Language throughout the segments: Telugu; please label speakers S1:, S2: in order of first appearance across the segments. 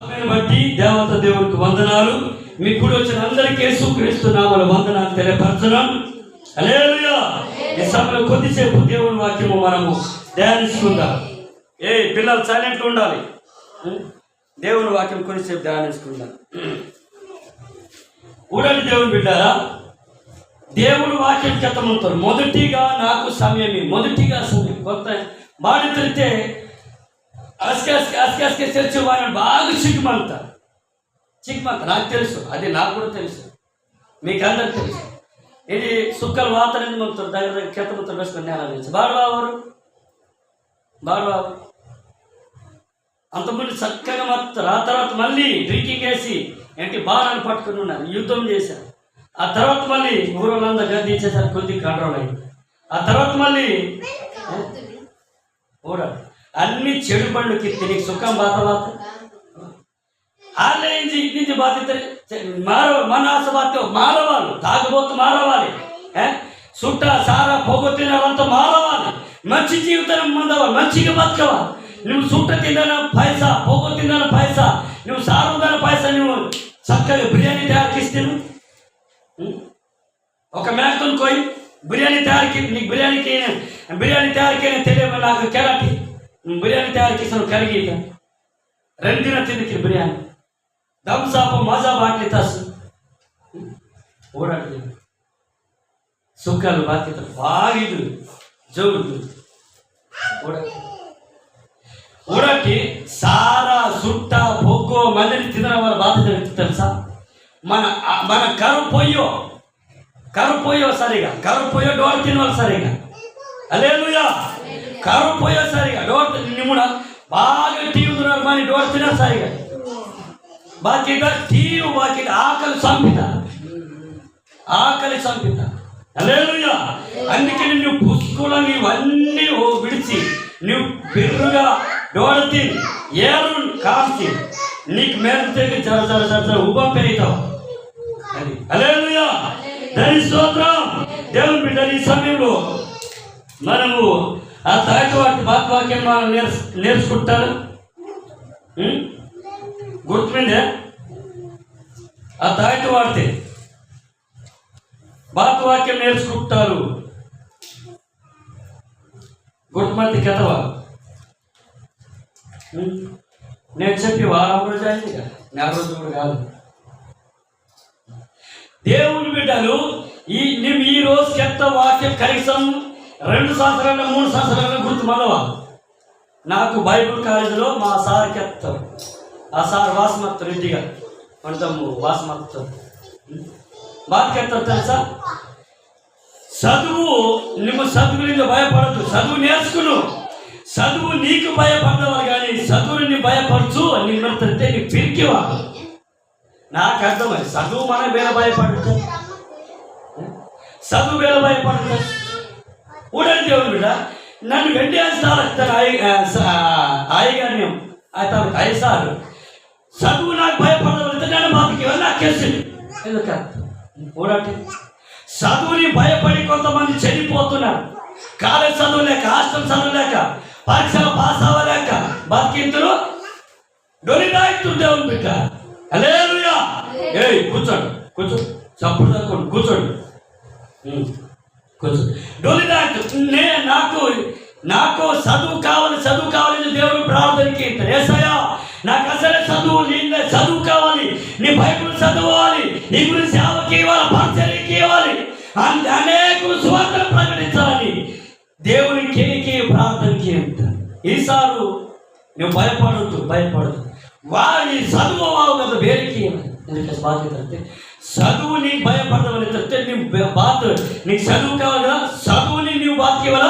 S1: బట్టి దేవత దేవునికి వందనాలు. మీ కూడి వచ్చిన అందరికీ యేసుక్రీస్తు నామములో వందనాలు తెలియపరచున్నాం. హల్లెలూయా. ఈ సమయంలో కొద్దిసేపు దేవుని వాక్యము మనము ధ్యానించుకుందాం. పిల్లలు సైలెంట్ ఉండాలి. దేవుని వాక్యం కొద్దిసేపు ధ్యానించుకుందాం. ఊడని దేవుని బిడ్డారా, దేవుని వాక్యం చెత్తమంటారు. మొదటిగా నాకు సమయమే, మొదటిగా సమయం. కొత్త మాట తెలితే అస్కే తెలిసి వాడిని బాగా చిక్కుమంటారు. నాకు తెలుసు, అది నాకు కూడా తెలుసు, మీకు అందరికి తెలుసు. ఇది సుక్కలు వాతని మంతారు, దగ్గర కెత్తమంతా వేసుకొని నేల నుంచి బాడవారు అంతకుముందు చక్కగా మాత్రం. ఆ తర్వాత మళ్ళీ డ్రింకింగ్ వేసి ఏంటి బాణాన్ని పట్టుకుని ఉన్నారు, యుద్ధం చేశారు. ఆ తర్వాత మళ్ళీ ఊరంతా గద్దించేసారు, కొద్దిగా కంట్రోల్ అయింది. ఆ తర్వాత మళ్ళీ అన్ని చెడు పండ్లకి తిరిగి సుఖం బాత ఇంటి బాధ్యత మన ఆశ బాధ్యత మారవాలి. తాగబోతు మారవాలి, చుట్ట సారా పోగొట్టినంతా మారవాలి. మంచి జీవితం మందవాలి, మంచిగా బతకవాలి. నువ్వు చుట్ట తిన్న పైసా, పోగొట్టిన పైసా, నువ్వు సారుదన పైసా, నువ్వు చక్కగా బిర్యానీ తయారుకిస్తే ఒక మేకను కోయి బిర్యానీ తయారుకి, నీకు బిర్యానీ తయారుకైనా తెలియదు. నాకు కెరాటి బిర్యానీ తయారుకిస్తాను కరిగి రెండు దిన తిందికి బిర్యానీ దమ్సాపు మజా బాట్లి తస్సు ఓడాడు సుఖాలు బాధ్యత బాగిదు జోడు ఓడటి సారా సుట్ట పొగ్గో మందిని తినడం వల్ల బాధ్యత తెలుసా? మన కరు పోయో సరిగా డోర్ తినవాలి సరిగా. హల్లెలూయా. కరు పోయో సరిగా డోర్ నిమ్ముడ బాగా టీవీ తిన్నారు కానీ డోర్ తిన సరిగా బాకీ టీవీ బాకీ ఆకలి సంపిత. హల్లెలూయా. అందుకే నువ్వు పుష్కులని ఇవన్నీ విడిచి నువ్వు బిర్రుగా డోర్ తిని ఏరు కాల్చి నీకు మేలు తెగి జర ఉబ్బం పెరుగుతావు. అది హల్లెలూయా. దాని స్తోత్రం. దేవుని బిడ్డ, ఈ సమయంలో మనము ఆ తాటి వాటి వాక్యం మనం నేర్చుకుంటారు. గుర్తుమిందే? ఆ తాటి వాడితే వాక్యం నేర్చుకుంటారు. గుర్తుమంది కథవా నేను చెప్పి వారం రోజు అయింది కదా, నెల రోజు కూడా కాదు. దేవుని బిడ్డలు, నువ్వు ఈ రోజు చెత్త వాక్యం కనీసం 2 సంవత్సరాలు 3 సంవత్సరాలు గుర్తు మనవా. నాకు బైబుల్ కాలేజీలో మా సార్ చెప్తారు. ఆ సార్ వాసమత్త రెడ్డిగా అంటాము. వాసమత్త బాగా చెప్తారు తెలుసా? నువ్వు చదువు నీకు భయపడద్దు, చదువు నేర్చుకును. చదువు నీకు భయపడవాలి కానీ చదువుని నీ భయపరచు అని నిన్నట్టే నీ పిరికివా. నాకు అర్థమై చదువు మన వేల భయపడుతుంది, చదువు వేల భయపడుతుంది. ఊడని దేవుడు బిడ్డ, నన్ను వెంటేస్తారు ఆయగాన్యం తనకు 5 సార్లు చదువు నాకు భయపడవలతే నన్ను మాకు నాకు కేసింది. ఎందుకంటే ఊడటి చదువుని భయపడి కొంతమంది చనిపోతున్నారు. కాలేజ్ చదువు లేక, హాస్టల్ చదువు లేక, పరీక్షలు పాస్ అవ్వలేక బతికింతులు డొలిదాయితు దేవుని బిడ్డ. హల్లెలూయా. కూర్చోండి చప్పుడు తక్కువ కూర్చోండి. డొలిదాయితు నాకు చదువు కావాలి దేవుని ప్రార్థనకి. యేసయ్యా, నాకు అసలే చదువు కావాలి, నీ బైబిల్ చదవాలి, నీ గురించి సేవకి ఇవ్వాలి, పరిచర్యకి ఇవ్వాలి, అనేక సువార్తలు ప్రకటించాలని దేవునికి ప్రార్థనకి అంటారు. ఈసారి నువ్వు భయపడద్దు వారి చదువు అవ్వవు కదా, వేరికి బాధ్యత అంటే చదువు నీకు భయపడవని చెప్తే నీకు చదువు కావాలి కదా, చదువుని నువ్వు బాధ్యవలా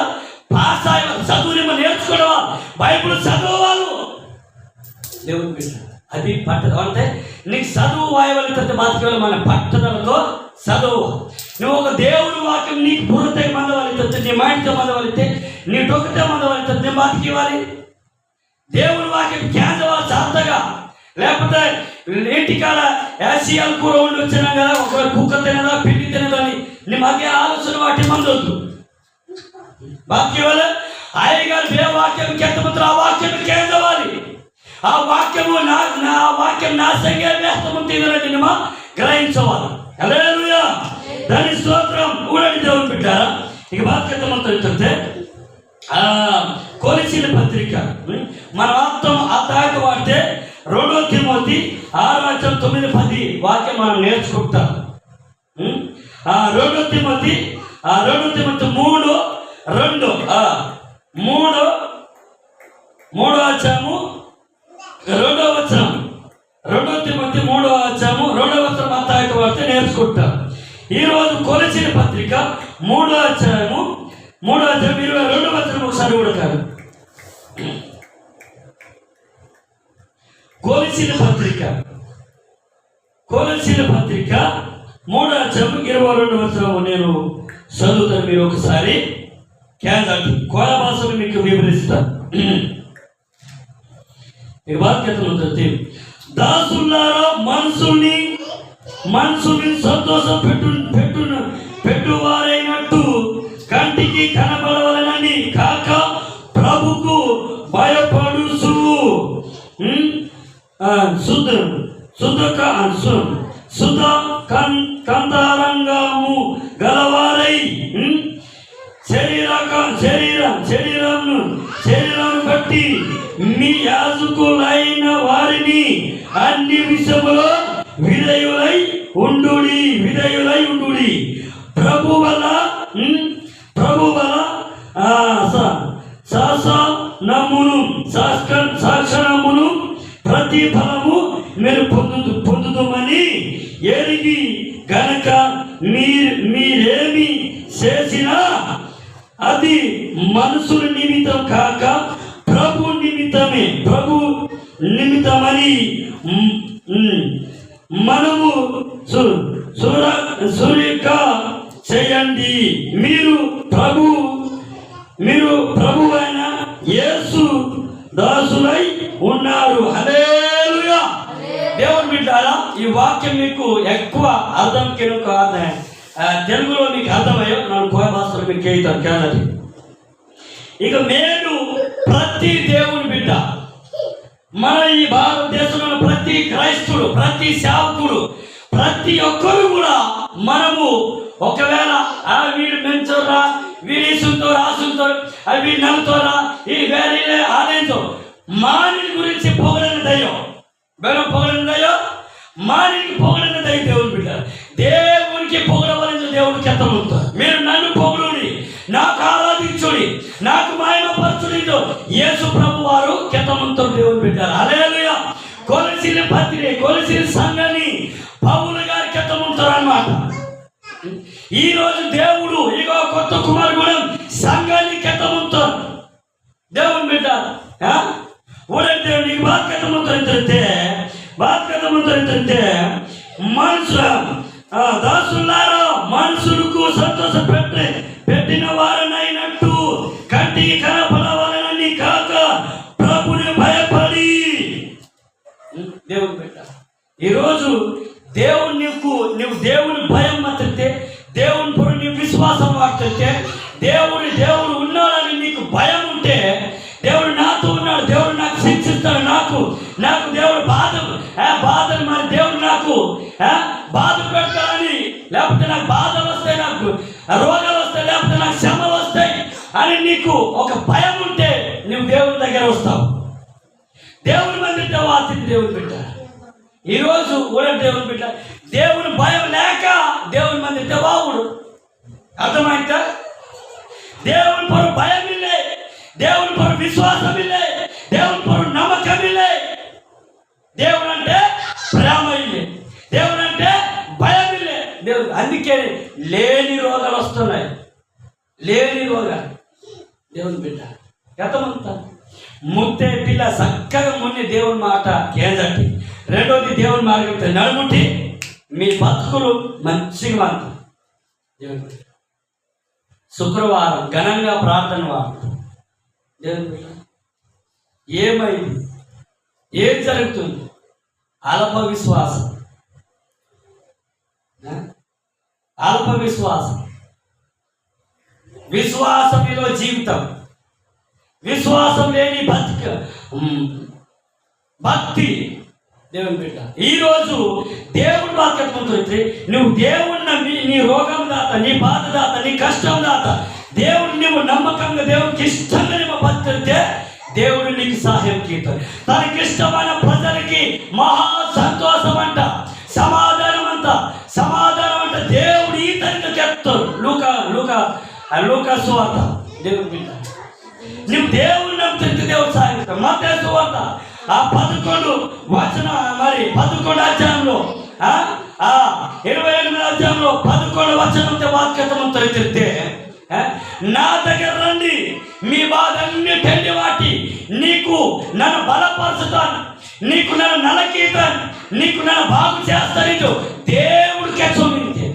S1: పాస్ అయ్యాలి, చదువుని మనం నేర్చుకోవడమా, బైబుల్ చదవాలి. దేవుని బిడ్డ, అది పట్టదు అంటే నీకు చదువు వాయవలతో బాధ్యత మన పట్టదలతో చదువు. నువ్వు ఒక దేవుని వాక్యం నీకు బుర్రతే మందవలితే, నీ మైండ్తో మందవలితే, నీ డొక్కతే మందవలితే నీ బతికివ్వాలి. దేవుని వాక్యం కేంద్రవా సార్థగా, లేకపోతే ఇంటికాడ యాసియాలు కూర ఉండి వచ్చినా కదా, ఒకవేళ కుక్క తినదా పిండి తినదని నీ మధ్య ఆలోచన వాటి మందొద్దు. వాక్యం వల్ల అయ్యగారు ఏ వాక్యం కెత్తమంటారు, ఆ వాక్యం కేంద్రవాలి. ఆ వాక్యము నా వాక్యం నా సంగే వ్యస్తము తీవ్రమా గ్రహించవాలి. హల్లెలూయా, దాని స్తోత్రం. ఊరని దేవుని పెట్టారా. ఇక బాధ్యతమంతా చెప్తే కొలసీల పత్రిక మన అర్థం అర్థానికి వాడితే 2 తిమోతి 6:9-10 వాక్యం మనం నేర్చుకుంటాం. 2 తిమోతి 3:2 3వ అధ్యాయము 2వ వచనం. 2 తిమోతి 3వ అధ్యాయము 2వ వచనం అర్థానికి వాడితే నేర్చుకుంటాం. ఈరోజు కొలసీల పత్రిక 3వ అధ్యాయము 22వ వచనం ఒకసారి కూడా కాదు. కొలసీల పత్రిక 3వ అధ్యాయం 22వ వచనం నేను చదువుతాను. మీరు ఒకసారి క్యాజాటి కోయ భాషను మీకు వివరిస్తాను. దాసులారా, మనసుని సంతోషం పెట్టువారైనట్టు కంటికి కనబడవలనని కాక ప్రభుకు భయపడుచు శుద్ధ కంతారంగము గలవారై శరీరం బట్టి మీ యాజకులైన వారిని అన్ని విషయములో విధేయులై ఉండుడి. ప్రభు వల్ల శాసనమును ప్రతిఫలము మీరు పొందుతామని ఎరిగి గనక మీరేమి చేసినా అది మనుషుల నిమిత్తం కాక ప్రభు నిమిత్తమని మనము సూర్యక చేయండి. మీరు ప్రభువైన యేసు దాసులై ఉన్నారు. హల్లెలూయా. దేవుని బిడ్డలారా, ఈ వాక్యం మీకు ఎక్కువ అర్థం తెలుగులో మీకు అర్థమయ్యో నాకు కోయ భాషలో మీకు కేతాను కాదని. ఇక నేను ప్రతి దేవుని బిడ్డ, మన ఈ భారతదేశంలో ప్రతి క్రైస్తుడు, ప్రతి సేవకుడు, ప్రతి ఒక్కరు కూడా మనము ఒకవేళ వీడు మెంచోరా, వీడి రాసుతో వీడు నమ్ముతోరా, ఈ వేరే ఆలయంతో మాని గురించి పొగడని దయ్యం మానికి పొగడని దయ్యం. దేవుని బిడ్డ, దేవునికి పొగడవలని దేవుడికి ఎత్తమవుతారు. మీరు నన్ను పొగడుడి, నాకు ఆరాధించుడి, నాకు మహిమపరచుడి. యేసు ప్రభు వారు కెత్తమంతారు. దేవుని బిడ్డ, హల్లెలూయా. కొలసీల సంఘాన్ని పౌలు గారు కెత్తమంతారు అన్నమాట. ఈ రోజు దేవుడు ఇగో కొత్త కుమారగూడెం సంఘాన్ని కెత్తమంతారు. దేవుని బిడ్డ, దేవుడికి బాధ్యతమంటే మనుషుల దాసులారా, మనుషులకు సంతోష పెట్టిన వారనైనట్టు కంటికి కనపడవాలని కాక ప్రభుని భయపడి. దేవుని బిడ్డ, ఈరోజు నువ్వు దేవుని భయం మాత్రితే, దేవుని పొర నీ విశ్వాసం వాడుతుంటే, దేవుడు ఉన్నాడని నీకు భయం ఉంటే, దేవుడు నాతో ఉన్నాడు, దేవుడు నాకు శిక్షిస్తాడు, నాకు దేవుడు బాధలు మరి దేవుడు నాకు బాధ పెడతాడని, లేకపోతే నాకు బాధలు వస్తాయి, నాకు రోగాలు వస్తాయి, లేకపోతే నాకు శ్రమలు వస్తాయి అని నీకు ఒక భయం ఉంటే నువ్వు దేవుని దగ్గర వస్తావు. దేవుని మందితో వాతిని దేవుని బిడ్డ. ఈరోజు కూడా దేవుని బిడ్డ దేవుని భయం లేక దేవుని మందితో వావుడు. అర్థమైందా? దేవుని పొర భయం ఇల్లే, దేవుని పొర విశ్వాసం ఇల్లే, దేవుని పొర నమ్మకం ఇల్లే. దేవుడు అంటే ప్రేమ ఇల్లే, దేవుడు అంటే భయం ఇల్లే. దేవుడు అందుకే లేని రోగాలు వస్తున్నాయి, లేని రోగాలు. దేవుని బిడ్డ గతమంతా ముట్టే పిల్ల చక్కగా మున్ని దేవుని మాట కేందండి. రెండోది దేవుని మార్గం నడుముట్టి మీ బతుకులు మంచిగా మారుతాయి. దేవుని బిడ్డ శుక్రవారం ఘనంగా ప్రార్థన వారు. దేవుని బిడ్డ ఏమైంది, ఏం జరుగుతుంది? అల్ప విశ్వాసం, విశ్వాసంలో జీవితం, విశ్వాసం లేని బతుక భక్తి. దేవుని బిడ్డ, ఈరోజు దేవుడు వాక్యత్వంతో నువ్వు దేవుని నమ్మి నీ రోగం దాత, నీ బాధ దాత, నీ కష్టం దాత, దేవుడు నువ్వు నమ్మకంగా దేవుడికి ఇష్టంగా నువ్వు బతికితే దేవుడు నీకు సహాయం చేస్తాడు. తనకి ఇష్టమైన ప్రజలకి మహా సంతోషం అంట, సమాధానం అంట, సమాధానం అంట దేవుడు ఈ తనకి చెప్తాడు. లూకా సువార్త. దేవుని బిడ్డ, నువ్వు దేవుడు నమ్మితే దేవుడు సహాయం చేస్తాడు. మత్తయి సువార్త 11 అధ్యాయంలో 28 అధ్యాయంలో 11 వచనంతో వాక్యత్వం తెలిస్తే, నా దగ్గర రండి, మీ బాధన్ని టెండి వాటి, నీకు నన్ను బలపరుచుతాను, నీకు నన్ను నలకీతాను, నీకు నన్ను బాగు చేస్తాను. దేవుడికి చూపించే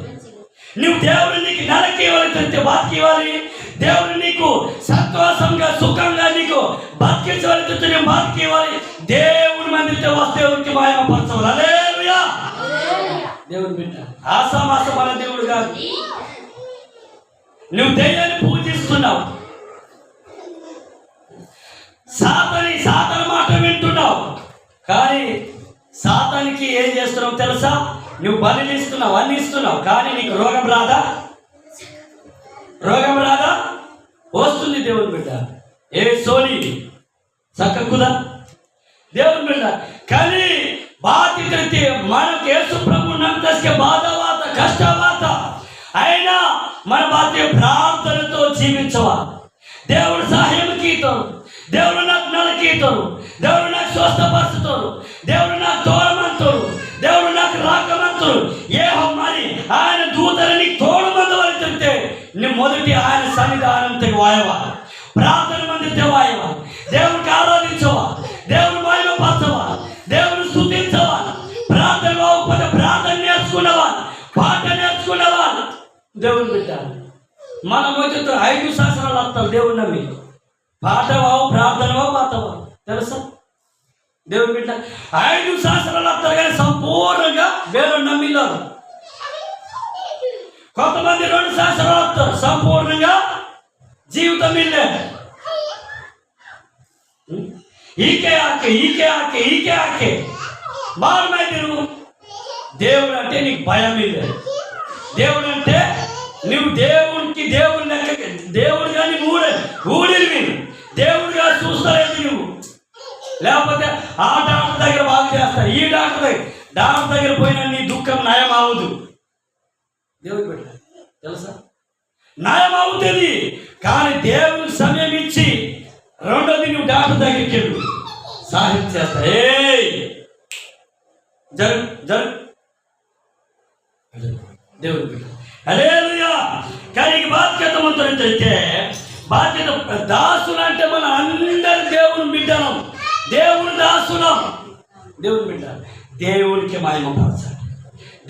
S1: నువ్వు దేవుడు నీకు నలకి ఇవ్వాలి, తెలిస్తే వాటికి ఇవ్వాలి. దేవుడు నీకు సంతోషంగా సుఖంగా నీకు బతికించవలసి నేను బాధకి ఇవ్వాలి. దేవుడి మందితో వస్తే దేవుడికి మాయమపరచవాలి. హల్లెలూయా. దేవుని బిడ్డ, ఆసామాసం అనే దేవుడు కాదు. నువ్వు దెయ్యాన్ని పూజిస్తున్నావు, సాతాను మాట వింటున్నావు, కానీ సాతానికి ఏం చేస్తున్నావు తెలుసా? నువ్వు బలిని ఇస్తున్నావు, అన్ని ఇస్తున్నావు, కానీ నీకు రోగం రాదా? రోగం రాదా? వస్తుంది. దేవుని బిడ్డ, ఏ సోని చక్కకుదా? దేవుని బిడ్డ, కానీ బాధ్యత మనకు యేసు ప్రభు నమ్మకస్కే బాధవాత కష్టవాత అయినా మన బాధ్యత ప్రార్థనతో జీవించవా. దేవుడు సహాయం కీతాడు, దేవుడు నాకు నలకీతాడు, దేవుడు నాకు స్వస్థపరుచుతాడు, దేవుడు నాకు తోడమంతాడు, దేవుడు నాకు రాకమంతాడు. మరి ఆయన దూతలని తోడమందు అని చెప్తే నువ్వు మొదటి ఆయన సన్నిధానం తెగ వాయవా, ప్రార్థన మంది తెవాయవా, దేవుడికి ఆరాధించవా, దేవుడు మహిమపరచవా, దేవుడు స్తుతించవా. ప్రార్థన బాగుపోతే ప్రార్థన నేర్చుకున్నవా, పాట నేర్చుకున్నవా. దేవుని పెట్టాలి. మన మొదటి 5 సంవత్సరాలు వస్తాం దేవుని నమ్మి, పాటవావు, ప్రార్థనవా, పాతవా తెలుసా? దేవుని బిడ్డ, 5 సంవత్సరాలు వస్తారు కానీ సంపూర్ణంగా దేవుని నమ్మినారు. కొంతమంది 2 సంవత్సరాలు వస్తారు, సంపూర్ణంగా జీవితం ఇల్లే. ఈకే ఆకే మారమై తిరుగు. దేవుడు అంటే నీకు భయం ఇల్లే. దేవుడు అంటే నువ్వు దేవుడి లెక్క, దేవుడు కానీ ఊడివి దేవుడిగా చూస్తలేదు నువ్వు. లేకపోతే ఆ డాక్టర్ దగ్గర బాగు చేస్తారు, ఈ డాక్టర్ దగ్గర పోయినా నీ దుఃఖం నయం అవ్వదు. దేవుడు పెట్ట తెలుసా? నయం అవుతుంది, కానీ దేవుడికి సమయం ఇచ్చి రెండోది నువ్వు డాక్టర్ దగ్గరికి వెళ్ళు, సహాయం చేస్తా. దేవుడు పెట్ట. హల్లెలూయా. కానీ బాధ్యత అయితే బాధ్యత దాసులు అంటే మన అందరి దేవుని బిడ్డలం, దేవుని దాసులం. దేవుని బిడ్డ, దేవునికి మహిమపరచండి,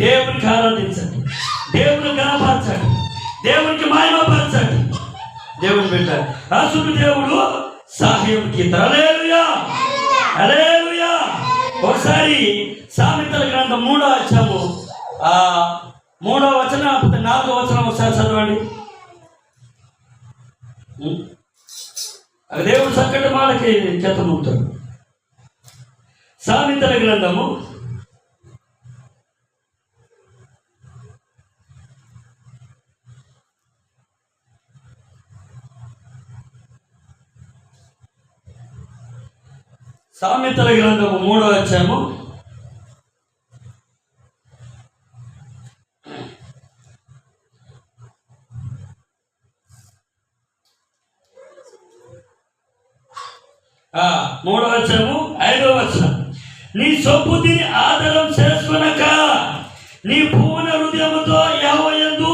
S1: దేవునికి ఆరాధించండి, దేవుని కనపరచండి, దేవునికి మహిమపరచండి. దేవుని బిడ్డ, అసలు దేవుడు సహాయం కీర్తన. హల్లెలూయా, హల్లెలూయా. ఒకసారి సామెతల గ్రంథం 3వ అధ్యాయము 3వ వచనం 4వ వచనం ఒకసారి చదవండి. దేవుడు చక్కటి మాటకి చెత్తముతాడు. సామెతల గ్రంథము 3వ అధ్యాయము 3వ అధ్యాయము 5వ వచనం. నీ సొప్పు తిని ఆదరం చేసుకొనక నీ పూర్ణ హృదయముతో యెహోవా యందు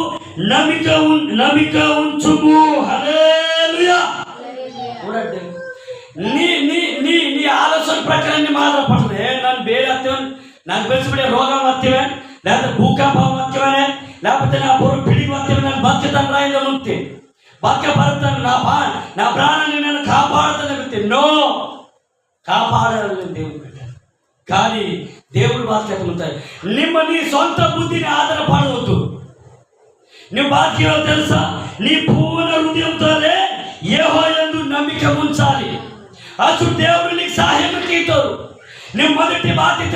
S1: నమ్మిక ఉంచుము. హల్లెలూయా. నీ ఆలోచన ప్రకారం మాత్రపడుతుంది. నన్ను వేరే వస్తాను, నాకు తెలిసిపడే రోగం వస్తేవే, లేకపోతే భూకంపం వస్తేవనే, లేకపోతే నా పొరుగు పిడికి వస్తేవే, నన్ను బతుకుతాను రాయిలో ఉంటే బతకపడతాను, నా ప్రాణాన్ని నేను కాపాడుతాను. నో, కాపాడాలని దేవుడు పెట్టాడు. కానీ దేవుడు బాధ్యత ఉంటాయి. నీ సొంత బుద్ధిని ఆధారపడవద్దు. నువ్వు బాధ్యత తెలుసా? నీ పూర్ణ హృదయంతోనే యెహోవా యందు నమ్మిక ఉంచాలి. అసలు దేవుడు నీకు సహాయం కీతాడు. నువ్వు మొదటి బాధ్యత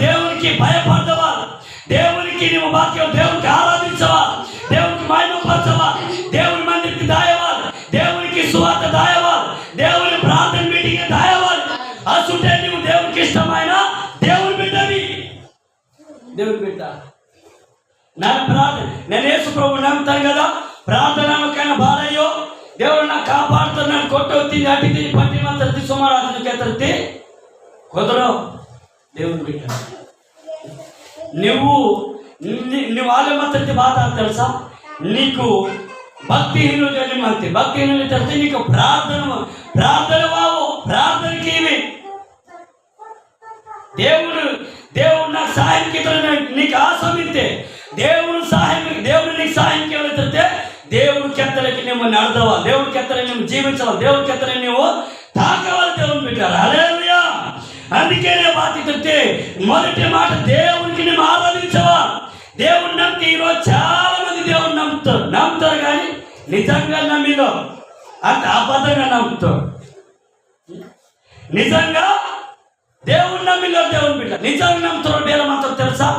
S1: దేవునికి భయపడవా, దేవునికి నువ్వు బాధ్యత, దేవునికి ఆరాధించవా, దేవునికి మహిమపరచవా, దేవుని మందిరికి దాయవా, దేవునికి సువార్త దాయవా, దేవుని ప్రార్థన మీటింగ్ దాయవా. అసుంటే నువ్వు దేవునికి ఇష్టమైన దేవుని బిడ్డవి. దేవుని బిడ్డ నా ప్రార్థన, నేను యేసు ప్రభువు నమ్ముతాను కదా, ప్రార్థనకైనా బాలయ్యో దేవుడు నాకు కాపాడుతున్నాను, కొట్టొత్తి అట్టి పట్టి మంత్రి సుమారాధనకి ఎత్తరితే కుదరవు. దేవుని బిడ్డ నువ్వు ఆలమత్తి బాధ తెలుసా, నీకు భక్తిహీనులు జన్మంతే, భక్తిహీనులు తెలిస్తే నీకు ప్రార్థన వావు, ప్రార్థనకి ఇవి దేవుడు నాకు సహాయం నీకు ఆశ్రమిస్తే దేవుడు నీకు సహాయం కేవలితే దేవుడికి ఎత్తలకి నువ్వు నడదవాలి, దేవుడికి ఎత్తలని నువ్వు జీవించాలి, దేవుడికి ఎత్తలని నువ్వు తాకవాలి. దేవుని పెట్టారు. హల్లెలూయా. అందుకేనే బాధ్యత మొదటి మాట దేవునికి నువ్వు ఆరాధించవా. దేవుని నమ్మితే ఈరోజు చాలా మంది దేవుని నమ్ముతారు కానీ నిజంగా నమ్మిలో అంత అబద్ధంగా నమ్ముతారు. నిజంగా దేవుని నమ్మిలో దేవుని బిడ్డ నిజంగా నమ్ముతారు. వేల మాత్రం తెలుసా,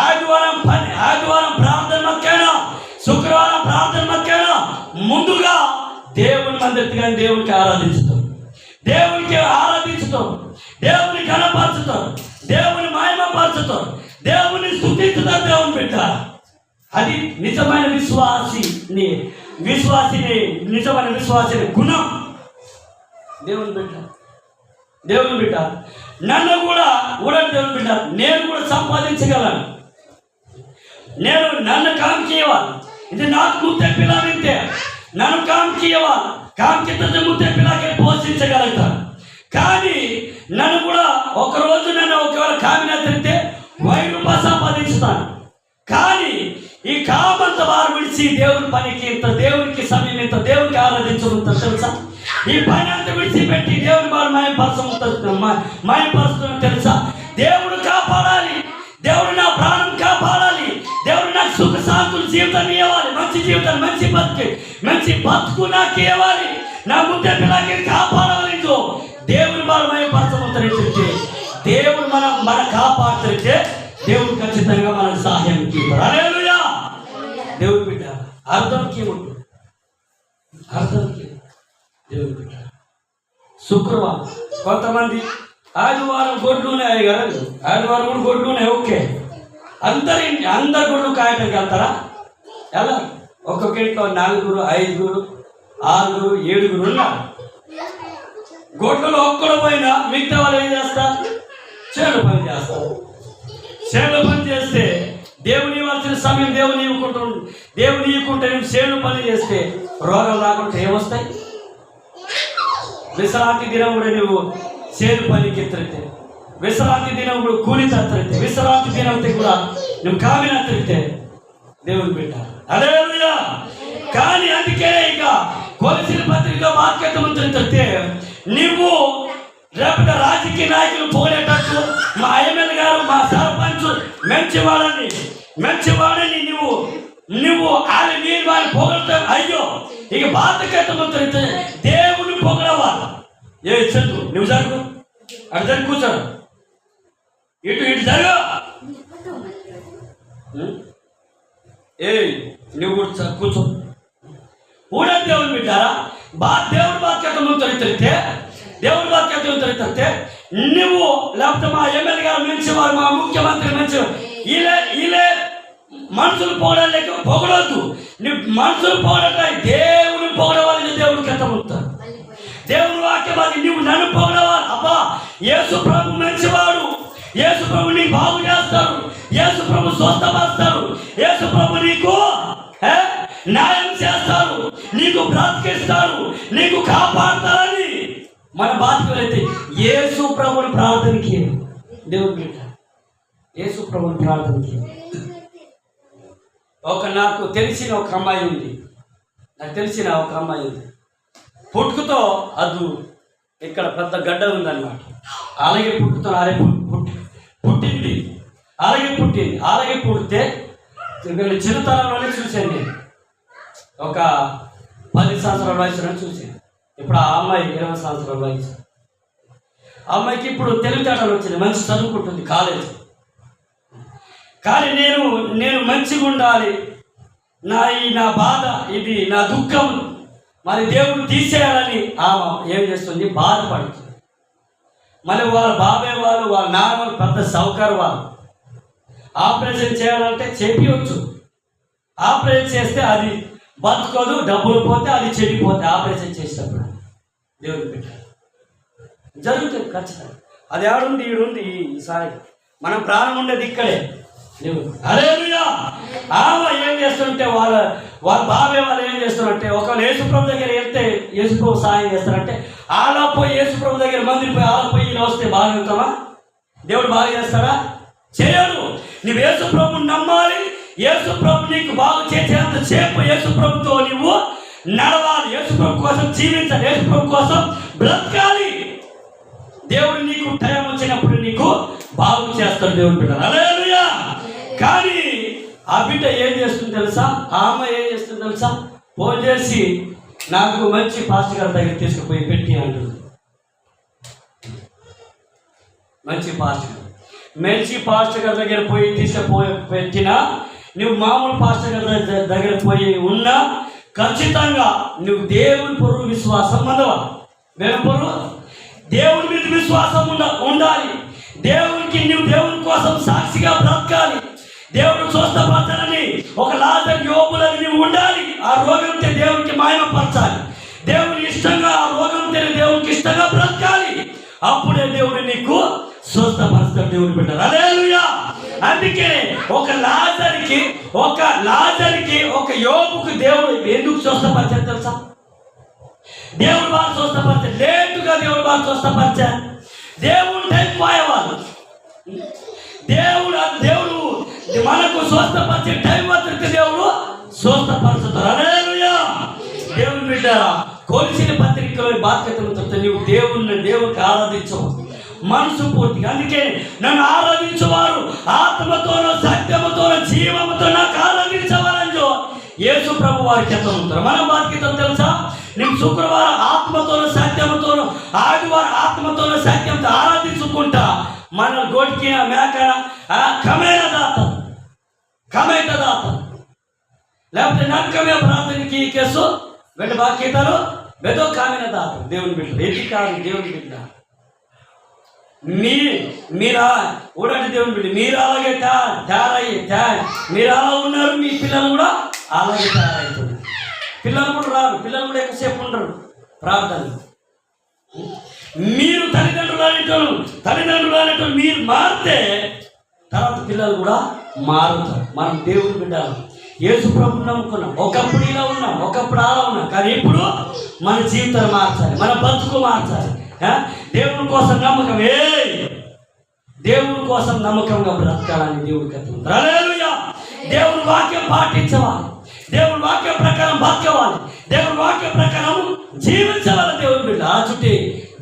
S1: ఆదివారం ప్రార్థన మక్కైనా, శుక్రవారం ప్రార్థన మక్కైనా ముందుగా దేవుని మందికి కానీ దేవునికి ఆరాధించుతాం, దేవునికి ఆరాధించుతాం, దేవుని ఘనపరచుతాం, దేవుని మహిమపరచుతాం, దేవుని స్తుతించుతాం. దేవుని బిడ్డ అది నిజమైన విశ్వాసిని నిజమైన విశ్వాసిని గుణం. దేవుని బిడ్డ నన్ను కూడా దేవుని బిడ్డ నేను కూడా సంపాదించగలను, నన్ను కాంక్షివ్వాలి. ఇది నాకు ముద్ద పిల్లలంటే నన్ను కాంక్షివ్వాలి, కాంక్షిత ముద్ద పిల్లకి పోషించగలుగుతాను. కానీ నన్ను కూడా ఒకరోజు నన్ను ఒకవేళ కామినా తిరిగితే ₹1 సంపాదించుతాను. కానీ ఈ కామంత వారు విడిచి దేవుని పనికి ఇంత, దేవునికి సమయం ఇంత, దేవునికి ఆరాధించబోతారు తెలుసా. ఈ పని అంతా విడిచిపెట్టి దేవుని వారు మయంపరుస్తున్నా తెలుసా. దేవుడు కాపాడాలి, దేవుడు నా ప్రాణం కాపాడాలి, దేవుడు నాకు సుఖ శాంతులు జీవితాన్ని ఇవ్వాలి, మంచి జీవితాన్ని, మంచి బతుకు నాకు ఇవ్వాలి, నా ముద్ద పిల్లకి కాపాడాలి. దేవుని వారు మయంపరచబోతారంటే దేవుడు మన కాపాడుతుంటే దేవుడు ఖచ్చితంగా మనకు సహాయం చేస్తారు. హల్లెలూయా. దేవుని బిడ్డ అర్థంకి ఉంటుంది, అర్థంకి దేవుని బిడ్డ. శుక్రవారం కొంతమంది ఆదివారం గొడ్లు ఉన్నాయి కదా, ఆదివారం కూడా గొడ్లు ఉన్నాయి, ఓకే. అందరు గొడ్లు కాయటానికి వెళ్తారా? ఎలా? ఒక్కొక్క ఇంట్లో 4, 5, 6, 7 ఉన్నారు. గొడ్లలో ఒక్కడు పోయినా మిగతా వాళ్ళు ఏం చేస్తారు? చేను పని చేస్తారు. చేను పని చేస్తే దేవుని ఇవ్వాల్సిన సమయం దేవుని ఇవ్వకుంటే నువ్వు చేను పని చేస్తే రోగాలు రాకుండా ఏమొస్తాయి? విశ్రాంతి దినం కూడా నువ్వు చేను పనికి ఎత్తితే, విశ్రాంతి దినం కూడా కూలి తత్తితే, విశ్రాంతి దినం కూడా నువ్వు కామినా తిరిగితే దేవుని పెట్టాలి. హల్లెలూయా. కానీ అందుకే ఇక కొలిసిన పత్రిక వాక్యత ముందే నువ్వు రేపటి రాజకీయ నాయకులు పోలేటట్టు మా ఎమ్మెల్యే గారు, మా సర్పంచ్ మంచివాడని నువ్వు వారిని పొగడతావు. అయ్యో ఇక బాధ్యత ముందు దేవుని పొగడవాలి. ఏ చదువు నువ్వు జరుగు, అటు జరుగు, కూర్చోడు, ఇటు జరుగు. నువ్వు కూర్చో. కూడా దేవుని బిడ్డారా, దేవుడి బాధ్యత ముందు దేవుడి బాధ్యత తొలితే నువ్వు లేకపోతే మా ఎమ్మెల్యే గారు మంచివారు, మా ముఖ్యమంత్రి మంచివారు, వీళ్ళే మనుషులు పొగడొద్దు. నువ్వు మనుషులు పొగడతాయి, దేవుని పొగడవాలి. దేవుడికి ఎంత పొగుతారు? దేవుని వాక్యం అది. నువ్వు నన్ను పొగడవాలి. అబ్బా యేసు ప్రభు మంచివాడు, యేసు ప్రభు నీకు బాగు చేస్తాడు, యేసు ప్రభు స్వస్థపరుస్తాడు, యేసు ప్రభు నీకు న్యాయం చేస్తాడు, నీకు బ్రతికిస్తాడు, నీకు కాపాడతాడని మన బాధ్యతలైతే యేసు ప్రభుని ప్రార్థనకి దేవుని బిడ్డ, యేసు ప్రభుని ప్రార్థనకి. నాకు తెలిసిన ఒక అమ్మాయి ఉంది, పుట్టుకతో అది ఇక్కడ పెద్ద గడ్డ ఉందన్నమాట. అలాగే పుట్టింది, అలాగే పుట్టితే చిన్నతనంలోనే చూశాను నేను. ఒక 10 సంవత్సరాల వయసులో చూశాను. ఇప్పుడు ఆ అమ్మాయి 20 సంవత్సరాల వయసు. అమ్మాయికి ఇప్పుడు తెలివితేటలు వచ్చింది, మంచి చదువుకుంటుంది కాలేజ్. కానీ నేను మంచిగా ఉండాలి, నా బాధ ఇది, నా దుఃఖం మరి దేవుడు తీసేయాలని ఆమె ఏం చేస్తుంది, బాధపడుతుంది. మళ్ళీ వాళ్ళ బాబాయ్ వాళ్ళు, వాళ్ళ నాన్న వాళ్ళు పెద్ద సౌకర్యం, వాళ్ళు ఆపరేషన్ చేయాలంటే చేపించవచ్చు. ఆపరేషన్ చేస్తే అది బతుకోదు, డబ్బులు పోతే అది చెడిపోతే ఆపరేషన్ చేసినప్పుడు దేవుడు పెట్టారు జరుగుతుంది ఖచ్చితంగా. అది ఆడుంది ఈడుంది ఈసారి మనం ప్రాణం ఉండేది ఇక్కడే. హల్లెలూయా. ఆమె ఏం చేస్తుంటే వాళ్ళ బాబాయ్ వాళ్ళు ఏం చేస్తారంటే, ఒకవేళ యేసుప్రభు దగ్గర వెళ్తే యేసుప్రభు సహాయం చేస్తారంటే, ఆలా పోయి యేసుప్రభు దగ్గర మందిని పోయి ఆలా పోయి ఇలా వస్తే బాగా వెళ్తావా? దేవుడు బాగా చేస్తాడా? చేయడు. నువ్వు యేసుప్రభుని నమ్మాలి. యేసుప్రభు నీకు బాగు చేసేంత సేపు యేసుప్రభుతో నువ్వు నడవాలి. యేసుప్రభు కోసం జీవించాలి, యేసుప్రభు కోసం బ్రతకాలి. దేవుడు నీకు టైం వచ్చినప్పుడు నీకు బాగు చేస్తాడు దేవుడు బిడ్డ. హల్లెలూయా. కానీ ఆ బిడ్డ ఏం చేస్తుంది తెలుసా? ఆమె ఏం చేస్తుంది తెలుసా? ఫోన్ చేసి నాకు మంచి పాస్టర్ గారి దగ్గర తీసుకుపోయి పెట్టి అంటుంది. మంచి పాస్టర్ గారి దగ్గర పోయి తీసుకుపోయి పెట్టినా, నువ్వు మామూలు పాస్టర్ గారి దగ్గర పోయి ఉన్నా ఖచ్చితంగా నువ్వు దేవుని పొరుగు విశ్వాసం అందవా? దేవుని మీద విశ్వాసం ఉండాలి. దేవునికి నువ్వు దేవుని కోసం సాక్షిగా బ్రతకాలి. దేవుడు స్వస్థపరచాలని ఒక లాజరు యోబులని నువ్వు ఉండాలి. ఆ రోగంతో దేవునికి మహిమపరచాలి. దేవుని ఇష్టంగా ఆ రోగంతో దేవునికి ఇష్టంగా బ్రతకాలి. అప్పుడే దేవుడు నీకు స్వస్థపరుస్తాడు దేవుడు బిడ్డ. హల్లెలూయా. అందుకే ఒక లాజరుకి ఒక యోబుకు దేవుడు ఎందుకు స్వస్థపరిచాడు తెలుసా? దేవుడు బాగా స్వస్థపరిచాడు. లేటుగా దేవుడు బాగా స్వస్థపరిచాడు. దేవుడు టైం పోయేవాళ్ళు. దేవుడు మనకు స్వస్థపరిచే టైం వచ్చిన దేవుడు స్వస్థపరుచుతారు. హల్లెలూయా. దేవుని బిడ్డ, కొలిసిన పత్రికలో బాధ్యతలతో నువ్వు దేవునికి ఆరాధించవు మనసు పూర్తిగా. అందుకే నన్ను ఆరాధించేవారు ఆత్మతోనో సత్యముతోనో జీవముతో నాకు ఆరాధించవాలని యేసు ప్రభు వారికి ఎంత ఉంటారు. మన బాధ్యత తెలుసా? నేను శుక్రవారం ఆత్మతోనో సత్యముతోనో, ఆదివారం ఆత్మతోనో సత్యంతో ఆరాధించుకుంటా మన గోటికి మేకన కమేట దాత లేకపోతే నక్కమే ప్రార్థనకి కేసు వెంట బాధ్యతలు వెదో కామిన దాత దేవుని బిడ్డ. ఎది కాదు దేవుని బిడ్డ. మీరా ఊడంటే దేవుని బిడ్డ. మీరు అలాగే మీరు అలా ఉన్నారు, మీ పిల్లలు కూడా అలాగే తయారవుతుంది. పిల్లలు కూడా రారు, పిల్లలు కూడా ఎక్కువసేపు ఉండరు ప్రార్థన. మీరు తల్లిదండ్రులు అనేటోళ్ళు మీరు మారితే తర్వాత పిల్లలు కూడా మారుతారు. మనం దేవుని బిడ్డలు, యేసు ప్రభుని నమ్ముకున్నాం. ఒకప్పుడు ఇలా ఉన్నాం, ఒకప్పుడు అలా ఉన్నాం. కానీ ఇప్పుడు మన జీవితాలు మార్చాలి, మన బతుకు మార్చాలి. దేవుని కోసం నమ్మకం, దేవుని కోసం నమ్మకంగా బ్రతకాలని దేవుడికి అర్థం. హల్లెలూయా. దేవుని వాక్యం పాటించవాలి, దేవుని వాక్యం ప్రకారం బతకవాలి, దేవుని వాక్యం ప్రకారం జీవించవాలి. దేవుని బిడ్డ ఆ చుట్టే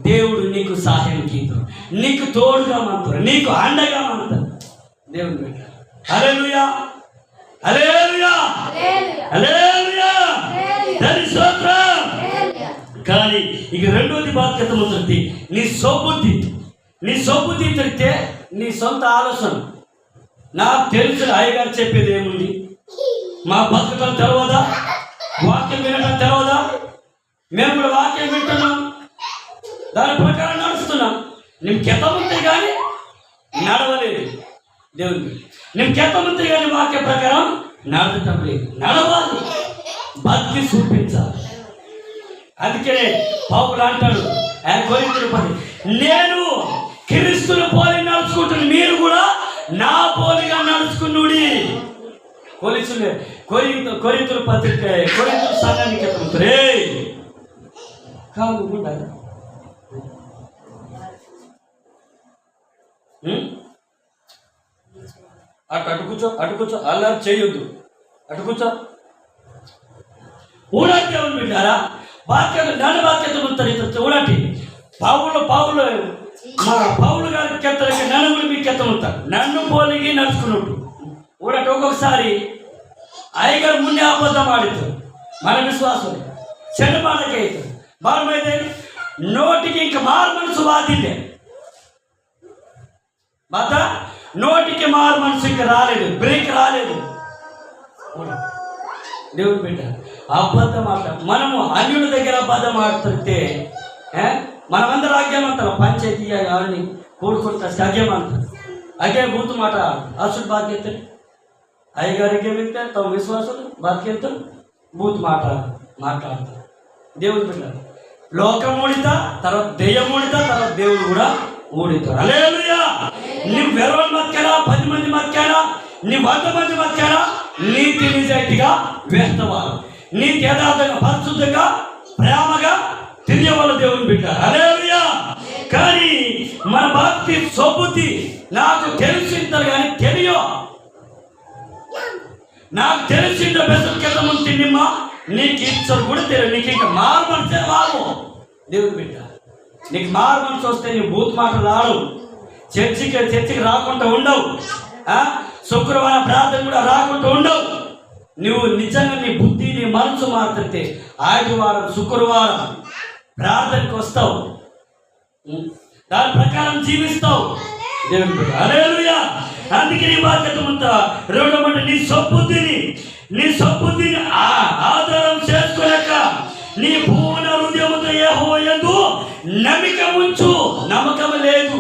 S1: దేవుడు నీకు సహాయం గీతం, నీకు తోడుగా మంటారు, నీకు అండగా మంటారు దేవుని బిడ్డ. హల్లెలూయా. హల్లెలూయా. హల్లెలూయా. దాని స్తోత్రం. కానీ ఇక రెండోది బాధ్యత ఉంటుంది. నీ సొబుద్ధి తిరిగితే నీ సొంత ఆలోచన. నాకు తెలుసు అయ్యగారు చెప్పేది ఏముంది, మా బతుకం తెలవదా, వాక్యం వినడం తెలవదా, మేము కూడా వాక్యం వింటున్నాం, దాని ప్రకారం నడుస్తున్నాం. నేను కెతముంది కానీ నడవలేదు దేవుని. నేను కెతముంది కానీ వాక్య ప్రకారం నడవటం లేదు. నడవాలి, బతికి చూపించాలి. అందుకనే పౌలు అంటాడు కొరింథీయుల 10, నేను క్రీస్తుని పోలి నడుచుకుంటున్నాను, మీరు కూడా నా పోలిగా నడుచుకున్నాడు. కొరింథీయుల పత్రిక కొరింథీయుల సంఘానికి చెప్తారే కాదు ఉండాలి. అటు కూర్చో అల్లరి చేయొద్దు, అటు కూర్చో. ఊడంటే ఉంది బిడ్డారా, బాధ్యత నన్ను బాధ్యత ఉంటుంది చూడండి. పౌలు గారి కెత్తలకి నన్ను కూడా మీకు కెత్త ఉంటారు. నన్ను పోలిగి నడుచుకున్నట్టు ఊడట. ఒక్కొక్కసారి అయ్యగారు ముందే అబద్ధం ఆడుతారు, మన విశ్వాసం చెడు మాటకి అవుతారు. మనమైతే నోటికి ఇంకా మారు మనసు వాదిందే బాధ నోటికి మారు మనసుకి రాలేదు, బ్రేక్ రాలేదు. దేవుడు బిడ్డ అబద్ధం మాట, మనము అన్యుల దగ్గర అబద్ధం ఆడుతుంటే మనమందరూ ఆజ్ఞామంటారు. పంచాయతీ అని కూడుకుంటా అజ్ఞామంటారు. అగే బూతు మాట అసలు బాధ్యత అయ్యగారికి వెళ్తే తమ విశ్వాసులు బాధ్యత బూత్ మాట మాట్లాడతారు. దేవుడు బిడ్డ లోకం ఊడితా, తర్వాత దెయ్యం ఊడితా, తర్వాత దేవుడు కూడా ఊడితాడు. హల్లెలూయా. నీ 20 మధ్యనా 10 మంది మధ్యనా నీ 100 మంది మధ్యనా నీతి నిజాయితీగా వేస్తవారు, నీతి యథార్థంగా పరిశుద్ధంగా ప్రేమగా తిరిగేవాళ్ళు దేవుని బిడ్డ. హల్లెలూయా. కానీ మన భక్తి సొబుద్ధి నాకు తెలిసింటారు కానీ తెలియో, నాకు తెలిసిందో బెసలు కింద ముందు తిన్నమ్మా నీకు ఇచ్చరు కూడా తెలియదు. నీకు ఇంకా మారు మనసే రావు దేవుని బిడ్డ. నీకు మారు మనసు వస్తే నీ బూత్ మాటలు రావు, చర్చికి రాకుండా ఉండవు, శుక్రవారం ప్రార్థన కూడా రాకుండా ఉండవు. నువ్వు నిజంగా నీ బుద్ధి నీ మనసు మారితే ఆదివారం శుక్రవారం ప్రార్థనకు వస్తావు, దాని ప్రకారం జీవిస్తావు దేవుని బిడ్డ. హల్లెలూయా. అందుకే నీ బాధ్యత ఉందా. రెండో మాట నీ సొబుద్ధిని ఆధారం చేసుకోలేక నీ పూర్ణ హృదయముతో యెహోవా యందు నమ్మకం ఉంచు. నమ్మకం లేదు,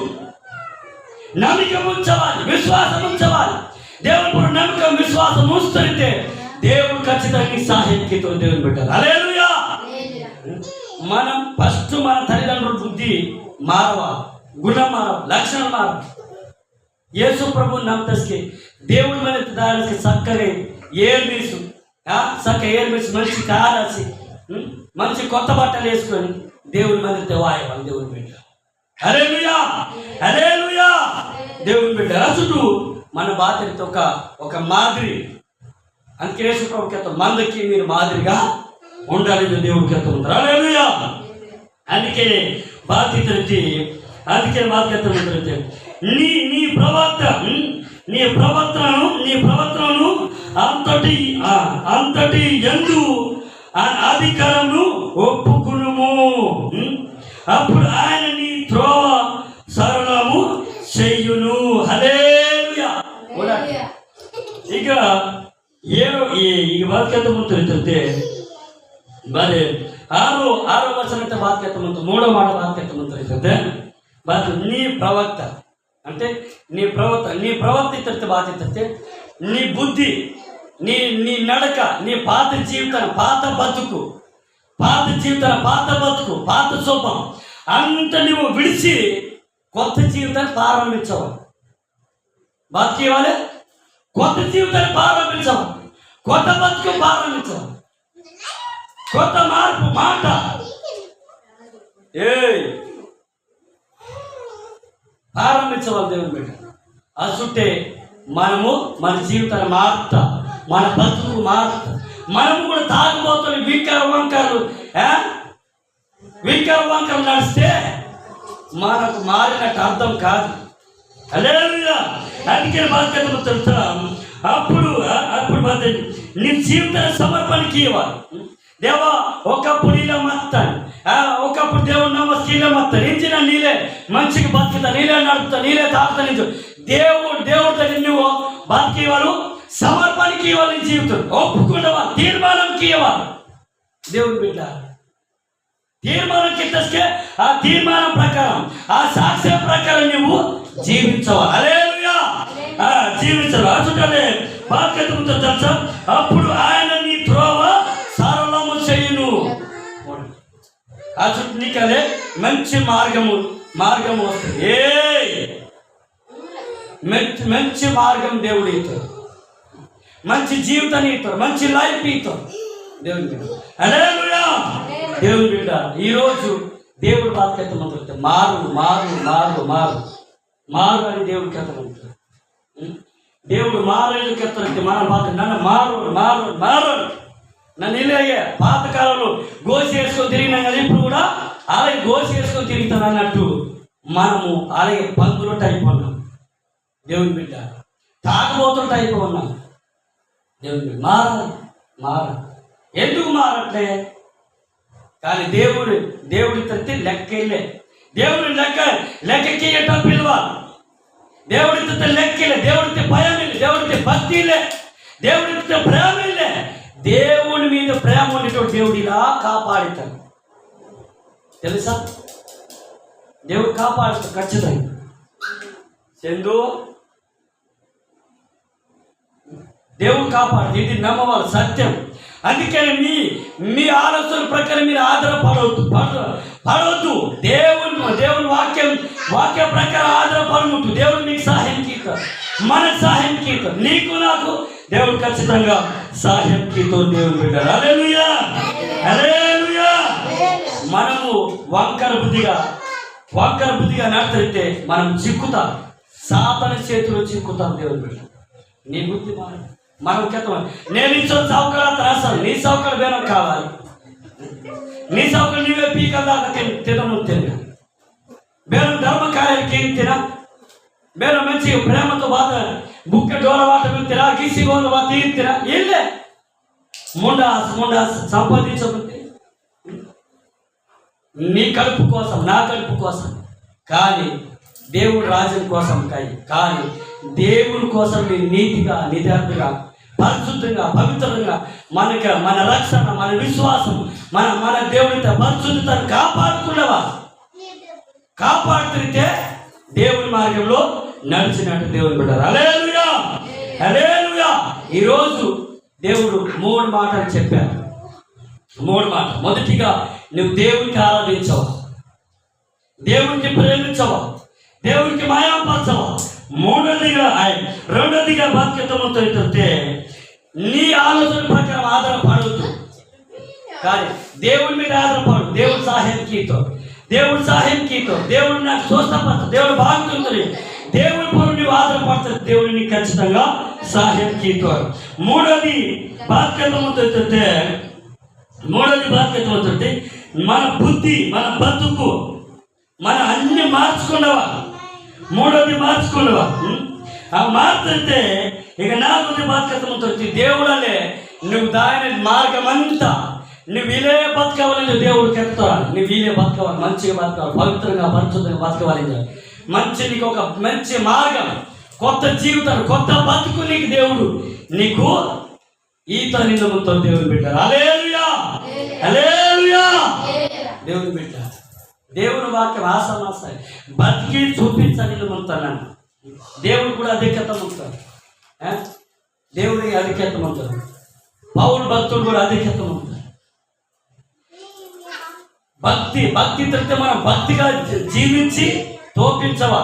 S1: నమ్మకం ఉంచవాలి, విశ్వాసం ఉంచవాలి. దేవుడు నమ్మకం విశ్వాసం ఉంచితే దేవుడు ఖచ్చితంగా సహాయకుతో దేవుని బిడ్డ. హల్లెలూయా. మనం ఫస్ట్ మన తల్లిదండ్రుల బుద్ధి మారవాలి, గుణం మారవాలి, లక్షణం మారవాలి. యేసు ప్రభు నమ్మకస్కి దేవుడి మీద దానికి చక్కగా ఏర్మీసు మంచి కారాసి మంచి కొత్త బట్టలు వేసుకొని దేవుడి మీద వాయవాలి దేవుని బిడ్డ. హల్లెలూయా. హల్లెలూయా. దేవుని బిడ్డ అసలు మన బాధ్యత ఒక మాదిరి. అందుకే యేసు ప్రభు కింద మందకి మీరు మాదిరిగా ఉండాలని దేవుడి కింద ఉంటారు. హల్లెలూయా. అందుకే బాధ్యత ఉంటుంది. నీ ప్రవర్తనను అంతటి యందు అధికారము ఒప్పుకునుము. అప్పుడు ఆయన నీ త్రోవ సరళము చెయ్యును. హల్లెలూయా. ఇక ఈ వాక్యత ముందు మరి ఆరో వచనంతో వాక్యత ముందు 3వ మాట వాక్యత ముందు నీ ప్రవక్త అంటే నీ ప్రవర్త ఇతరుతో బాధ్యత, నీ బుద్ధి, నీ నడక, నీ పాత జీవితం, పాత బతుకు, పాత శోభం అంత నువ్వు విడిచి కొత్త జీవితాన్ని ప్రారంభించవాలి. బతికేవాలి, కొత్త జీవితాన్ని ప్రారంభించవాలి, కొత్త బతుకు ప్రారంభించవాలి, కొత్త మార్పు మాట. ప్రారంభించవాలి దేవుని బిడ్డ. అసుంటే మనము మన జీవితాన్ని మారుతా, మన బతుకు మారుతా. మనము కూడా తాగుబోతులు వింకర వంకలు నడిస్తే మనకు మారినట్టు అర్థం కాదు. హల్లెలూయా. అందుకే బాధ్యత తెలుసా. అప్పుడు నీ జీవితాన్ని సమర్పణకి ఇవ్వాలి. దేవా ఒకప్పుడు ఇలా మత్తాను, ఒకప్పుడు దేవుడు నమ్మకీల మత్తాను, ఇంచిన నీలే మంచిగా బతుకుతా, నీలే నడుపుతా, నీలే తాగుతా. నిజం దేవుడు దగ్గర నువ్వు బతికి ఇవ్వాలి, సమర్పణకి ఇవ్వాలి, జీవితం ఒప్పుకున్నవా, తీర్మానంకి ఇవ్వాలి. దేవుని బిడ్డ తీర్మానం కిట్టేస్తే ఆ తీర్మానం ప్రకారం, ఆ సాక్ష్యం ప్రకారం నువ్వు జీవించవాలి. హల్లెలూయా. జీవించాలి. అచుటనే బాధ్యత తెలుసా. అప్పుడు ఆయన నీ త్రోవ సరళము చేయును. అచుట్ నీకలే మంచి మార్గము వస్తుంది. మంచి మార్గం దేవుడు ఇస్తాడు, మంచి జీవితాన్ని ఇస్తాడు, మంచి లైఫ్ ఇస్తాడు దేవుని బిడ్డ. హల్లెలూయా. దేవుని బిడ్డ ఈరోజు దేవుడు బాధ్యత మొదలుతే మారు అని దేవుడి కథ ఉంటుంది. దేవుడు మారేళ్ళు కెత్తనంటే మన బాధ నన్ను మారు నన్ను ఇలాగే పాతకాలంలో గోసి వేసుకొని తిరిగినాం కదా, ఇప్పుడు కూడా అలాగే గోసి వేసుకొని తిరుగుతాను అన్నట్టు మనము అలాగే పందులు టైప్ ఉన్నాం దేవుని బిడ్డ. తాగబోతులు టైప్ ఉన్నాం దేవుని బిడ్డ. మారాలి. ఎందుకు మారట్లే? కానీ దేవుడి తట్టి లెక్క వెళ్ళే దేవుని లెక్కకి పిలవాలి. దేవుడితో లెక్కలే, దేవుడితో భయమిలే, దేవుడితో భక్తిలే, దేవుడితో ప్రేమిలే. దేవుని మీద ప్రేమ ఉండేటువంటి దేవుడు ఇలా కాపాడుతాడు. తెలుసా? దేవుడు కాపాడుతాడు ఖచ్చితంగా. చందు, దేవుడు కాపాడు, ఇది నమ్మవాలి, సత్యం. అందుకని మీ ఆలోచన ప్రకారం మీరు పడవద్దు. దేవుని వాక్య ప్రకారం ఆధారపడవద్దు. దేవుడు మీకు సహాయం కీతాడు, మనకు సహాయం కీతాడు, నీకు నాకు దేవుడు ఖచ్చితంగా సహాయం కీతాడు. దేవుడు పెట్టారు. హల్లెలూయా, హల్లెలూయా. మనము వంకర బుద్ధిగా నడితే మనం చిక్కుతాం, సాతాను చేతిలో చిక్కుతాం. దేవుడు పెట్టారు. నీ బుద్ధి మనం కెత్తం. నేను ఇచ్చో సౌకర్యాలు రాసాను, నీ సౌకర్యం బేరం కావాలి, నీ సౌకర్యం నీవే పీకల దాకా తినము తిన్నా, బేరం ధర్మ కార్యాలకి ఏం తినా, బేరం మంచి ప్రేమతో బాధ బుక్క డోల వాట తినా, గీసి గోల బాధ తినా, ఏళ్ళే ముండా సంపాదించబుద్ది నీ కడుపు కోసం, నా కడుపు కోసం. కానీ దేవుడు రాజ్యం కోసం కానీ దేవుని కోసం మీరు నీతిగా, నిజార్థగా, పరిశుద్ధంగా, పవిత్రంగా మన రక్షణ, మన విశ్వాసం, మన దేవుడితో పరిశుద్ధతను కాపాడుతుంటే దేవుని మార్గంలో నడిచినట్టు దేవుని బిడ్డలు. హల్లెలూయా, హల్లెలూయా. ఈరోజు దేవుడు 3 మాటలు చెప్పారు. 3 మాటలు. మొదటిగా, నువ్వు దేవునికి ఆరాధించవా, దేవునికి ప్రేమించవా, దేవునికి మాయాపరచవా. రెండోదిగా బాధ్యతలతో ఏంటంటే నీ ఆలోచన ప్రకారం ఆధారపడవద్దు, కానీ దేవుడి మీద ఆధారపడు. దేవుడు సహాయం కీతో, దేవుడు నాకు స్వస్థపడతాడు, దేవుడు బాగుంటుంది, దేవుడి పనులు నువ్వు ఆధారపడతాడు, దేవుడిని ఖచ్చితంగా సహాయం కీతో. మూడోది బాధ్యతలతో ఏంటంటే మన బుద్ధి, మన బతుకు, మన అన్ని మార్చుకున్నవా. మూడోది మార్చుకున్నవా. ఆ మార్చుంటే ఇక 4ది బాధ్యతలతో దేవుడలే నువ్వు దాని మార్గం అంతా నువ్వు వీలే బతకవాలని దేవుడికి ఎత్తావా. నువ్వు వీలే బతకవాలి, మంచిగా బతకాలి, పవిత్రంగా పరిశుద్ధంగా బతకవాలి. నీకు ఒక మంచి మార్గం, కొత్త జీవితం, కొత్త బతుకు నీకు దేవుడు నీకు ఈత నిందముతో దేవుని పెట్టారు. హల్లెలూయా, హల్లెలూయా. దేవుని పెట్టారు. దేవుని వాక్యం ఆసమాసాయి బతికి చూపించని ఉంటాను. దేవుడు కూడా అధిక్యతం ఉంటాడు, దేవుడికి అధిక్యతం ఉంటాడు. పౌలు భక్తుడు కూడా అధిక్యతం ఉంటాడు. భక్తి తెలిస్తే మనం భక్తిగా జీవించి తోపించవా,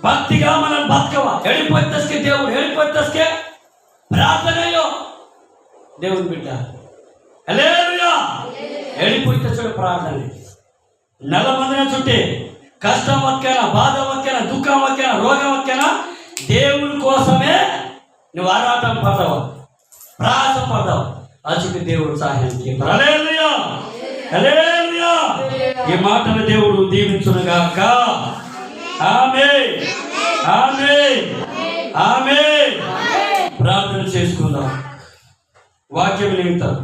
S1: భక్తిగా మనం బతకవా. ఎడిపోతే దేవుడు ఎడిపోతే ప్రార్థనయో దేవుని బిడ్డ. హల్లెలూయా. ఎడిపోతే చూడ ప్రార్థన. నెల మందిన చుట్టే కష్టం వక్కేనా, బాధ వక్కేనా, దుఃఖం వక్కేనా, రోగం వక్కేనా, దేవుని కోసమే నువ్వు ఆరాటం పడతావు, ప్రయాసం పడతావు. అచుకి దేవుడు సహాయం చేస్తాడు. హల్లెలూయా, హల్లెలూయా. ఈ మాటను దేవుడు దీవించునుగాక. ఆమేన్, ఆమేన్, ఆమేన్. ప్రార్థన చేసుకుందాం. వాక్యం నిమిత్తం